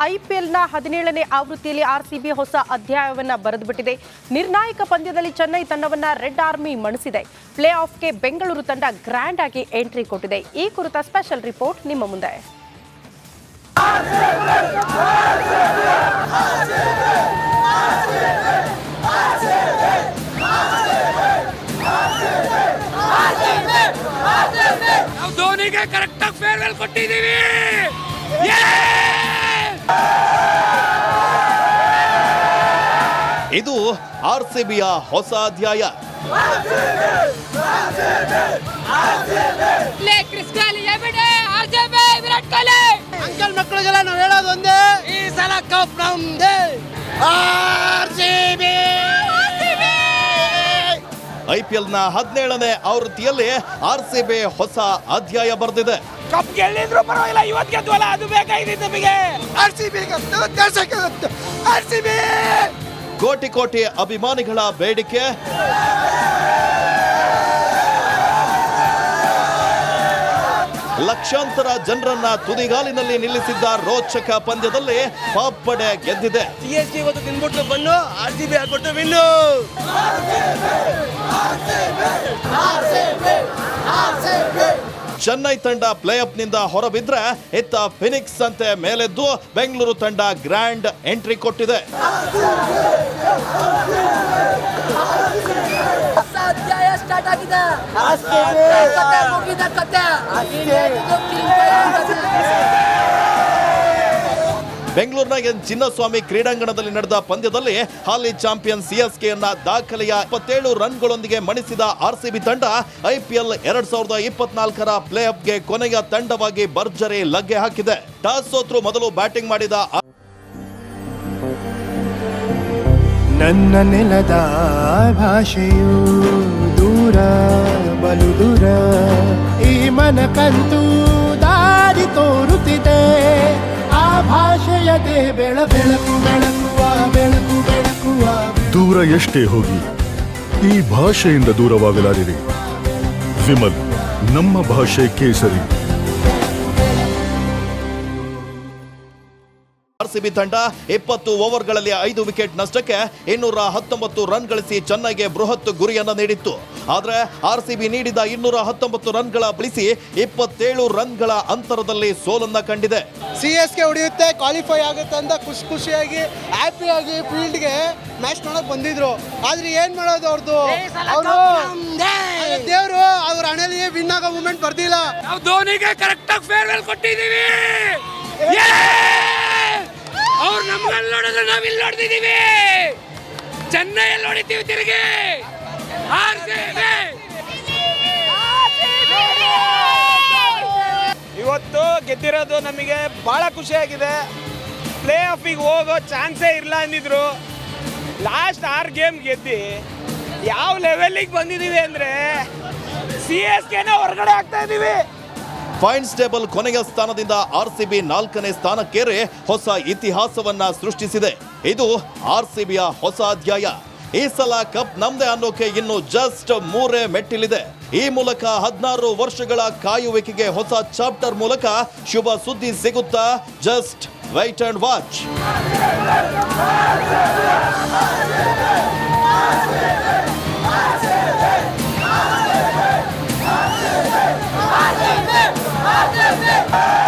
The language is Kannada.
ಐಪಿಎಲ್ನ 17ನೇ ಆವೃತ್ತಿಯಲ್ಲಿ ಆರ್ಸಿಬಿ ಹೊಸ ಅಧ್ಯಾಯವನ್ನ ಬರೆದುಬಿಟ್ಟಿದೆ. ನಿರ್ಣಾಯಕ ಪಂದ್ಯದಲ್ಲಿ ಚೆನ್ನೈ ತಂಡವನ್ನ ರೆಡ್ ಆರ್ಮಿ ಮಣಿಸಿದೆ. ಪ್ಲೇ ಆಫ್ಗೆ ಬೆಂಗಳೂರು ತಂಡ ಗ್ರ್ಯಾಂಡ್ ಆಗಿ ಎಂಟ್ರಿ ಕೊಟ್ಟಿದೆ. ಈ ಕುರಿತ ಸ್ಪೆಷಲ್ ರಿಪೋರ್ಟ್ ನಿಮ್ಮ ಮುಂದೆ. ಧೋನಿಗೆ ಕರೆಕ್ಟ್ ಆಗಿ ಫೇರ್ವೆಲ್ ಕೊಟ್ಟಿದ್ದೀವಿ. ಇದು ಆರ್ಸಿಬಿಯ ಹೊಸ ಅಧ್ಯಾಯ. ವಿರಾಟ್ ಕೊಹ್ಲಿ ಅಂಕಲ್ ಮಕ್ಕಳಿಗೆಲ್ಲ ನಾವು ಹೇಳೋದು ಒಂದೇ, ಈ ಸಲ ಕಪ್ ನಮ್ದೇ. ಆರ್ಸಿಬಿ ಐಪಿಎಲ್ನ 17ನೇ ಆವೃತ್ತಿಯಲ್ಲಿ ಆರ್ಸಿಬಿ ಹೊಸ ಅಧ್ಯಾಯ ಬರೆದಿದೆ. ಕಪ್ ಗೆಲ್ಲಿದ್ರು ಪರವಾಗಿಲ್ಲ, ಇವತ್ತು ಗೆದ್ವಲ್ಲ, ಅದು ಬೇಕಾಗಿದೆ ನಮಗೆ. ಆರ್ಸಿಬಿ ಕೋಟಿ ಕೋಟಿ ಅಭಿಮಾನಿಗಳ ಬೇಡಿಕೆ, ಲಕ್ಷಾಂತರ ಜನರನ್ನ ತುದಿಗಾಲಿನಲ್ಲಿ ನಿಲ್ಲಿಸಿದ್ದ ರೋಚಕ ಪಂದ್ಯದಲ್ಲಿ ಪಾಪಡೆ ಗೆದ್ದಿದೆ. ಸಿಎಸ್ಕೆ ಇವತ್ತು ತಿನ್ಬಿಟ್ಟು ಬನ್ನು, ಆರ್ಸಿಬಿ ಆಗ್ಬಿಟ್ಟು ವಿನ್ನು. ಚೆನ್ನೈ ತಂಡ ಪ್ಲೇ ಆಫ್ ನಿಂದ ಹೊರಬಿದ್ರೆ ಇತ್ತ ಫಿನಿಕ್ಸ್ ಅಂತೆ ಮೇಲೆದ್ದು ಬೆಂಗಳೂರು ತಂಡ ಗ್ರ್ಯಾಂಡ್ ಎಂಟ್ರಿ ಕೊಟ್ಟಿದೆ. ಸ್ಟಾರ್ಟ್ ಆಗಿದೆ. ಬೆಂಗಳೂರಿನ ಚಿನ್ನಸ್ವಾಮಿ ಕ್ರೀಡಾಂಗಣದಲ್ಲಿ ನಡೆದ ಪಂದ್ಯದಲ್ಲಿ ಹಾಲಿ ಚಾಂಪಿಯನ್ ಸಿಎಸ್ಕೆಯನ್ನ ದಾಖಲೆಯ 27 ರನ್ಗಳೊಂದಿಗೆ ಮಣಿಸಿದ ಆರ್ಸಿಬಿ ತಂಡ ಐಪಿಎಲ್ 2024ರ ಪ್ಲೇ ಆಫ್ಗೆ ಕೊನೆಯ ತಂಡವಾಗಿ ಭರ್ಜರಿ ಲಗ್ಗೆ ಹಾಕಿದೆ. ಟಾಸ್ ಸೋತ್ರು ಮೊದಲು ಬ್ಯಾಟಿಂಗ್ ಮಾಡಿದ ನನ್ನ ನೆಲದ ಭಾಷೆಯು ದೂರ ಬಲು ದೂರ, ಈ ಮನಕಂತೂ ದಾರಿ ತೋರುತ್ತಿದೆ. ಆ ಭಾಷೆಯದೇ ಬೆಳಕು ಬೆಳಕುವ ಬೆಳಕು ಬೆಳಕುವ. ದೂರ ಎಷ್ಟೇ ಹೋಗಿ ಈ ಭಾಷೆಯಿಂದ ದೂರವಾಗಲಾರಿರಿ. ವಿಮಲ್, ನಮ್ಮ ಭಾಷೆ ಕೇಸರಿ. ಆರ್ಸಿಬಿ ತಂಡ 20 ಓವರ್ಗಳಲ್ಲಿ 5 ವಿಕೆಟ್ ನಷ್ಟಕ್ಕೆ 219 ರನ್ ಗಳಿಸಿ ಚೆನ್ನೈಗೆ ಬೃಹತ್ ಗುರಿಯನ್ನು ನೀಡಿತ್ತು. ಆದರೆ ಆರ್ಸಿಬಿ ನೀಡಿದ 219 ರನ್ಗಳ ಬಳಿಸಿ 27 ರನ್ಗಳ ಅಂತರದಲ್ಲಿ ಸೋಲನ್ನ ಕಂಡಿದೆ. ಸಿಎಸ್ಕೆ ಹೊಡೆಯುತ್ತೆ, ಕ್ವಾಲಿಫೈ ಆಗುತ್ತೆ ಅಂತ ಖುಷಿಯಾಗಿ ಹ್ಯಾಪಿಯಾಗಿ ಫೀಲ್ಡ್ಗೆ ಮ್ಯಾಚ್ ನೋಡಕ್ ಬಂದಿದ್ರು. ಆದ್ರೆ ಏನ್ ಮಾಡೋದು ಅವ್ರದ್ದು, ದೇವರು ಅವ್ರ ಹಣೆಯಲ್ಲಿ ವಿನ್ ಆಗೋ ಮೂಮೆಂಟ್ ಬರ್ದಿಲ್ಲ. ನಾವು ಧೋನಿಗೆ ಕರೆಕ್ಟ್ ಆಗಿ ಫೇರ್ವೆಲ್ ಕೊಟ್ಟಿದ್ದೀವಿ. ಅವ್ರು ನಮ್ಗಲ್ಲಿ ನೋಡಿದ್ರೆ ನಾವ್ ಇಲ್ಲಿ ನೋಡ್ತಿದೀವಿ. ಚೆನ್ನೈಯಲ್ಲಿ ನೋಡಿದ್ದೀವಿ ತಿರುಗಿ. ಇವತ್ತು ಗೆದ್ದಿರೋದು ನಮಗೆ ಬಹಳ ಖುಷಿಯಾಗಿದೆ. ಪ್ಲೇ ಆಫಿಗೆ ಹೋಗೋ ಚಾನ್ಸೇ ಇಲ್ಲ ಅಂದಿದ್ರು. ಲಾಸ್ಟ್ 6 ಗೇಮ್ ಗೆದ್ದಿ ಯಾವ ಲೆವೆಲಿಗೆ ಬಂದಿದ್ದೀವಿ ಅಂದ್ರೆ ಸಿಎಸ್ಕೆನ ಹೊರಗಡೆ ಆಗ್ತಾ ಇದೀವಿ. ಪಾಯಿಂಟ್ಸ್ ಟೇಬಲ್ ಕೊನೆಯ ಸ್ಥಾನದಿಂದ ಆರ್ಸಿಬಿ 4ನೇ ಸ್ಥಾನಕ್ಕೇರಿ ಹೊಸ ಇತಿಹಾಸವನ್ನ ಸೃಷ್ಟಿಸಿದೆ. ಇದು ಆರ್ಸಿಬಿಯ ಹೊಸ ಅಧ್ಯಾಯ. ಈ ಸಲ ಕಪ್ ನಮ್ದೇ ಅನ್ನೋಕೆ ಇನ್ನು ಜಸ್ಟ್ 3 ಮೆಟ್ಟಿಲಿದೆ. ಈ ಮೂಲಕ 16 ವರ್ಷಗಳ ಕಾಯುವಿಕೆಗೆ ಹೊಸ ಚಾಪ್ಟರ್ ಮೂಲಕ ಶುಭ ಸುದ್ದಿ ಸಿಗುತ್ತಾ? Just white and watch. Arsibi!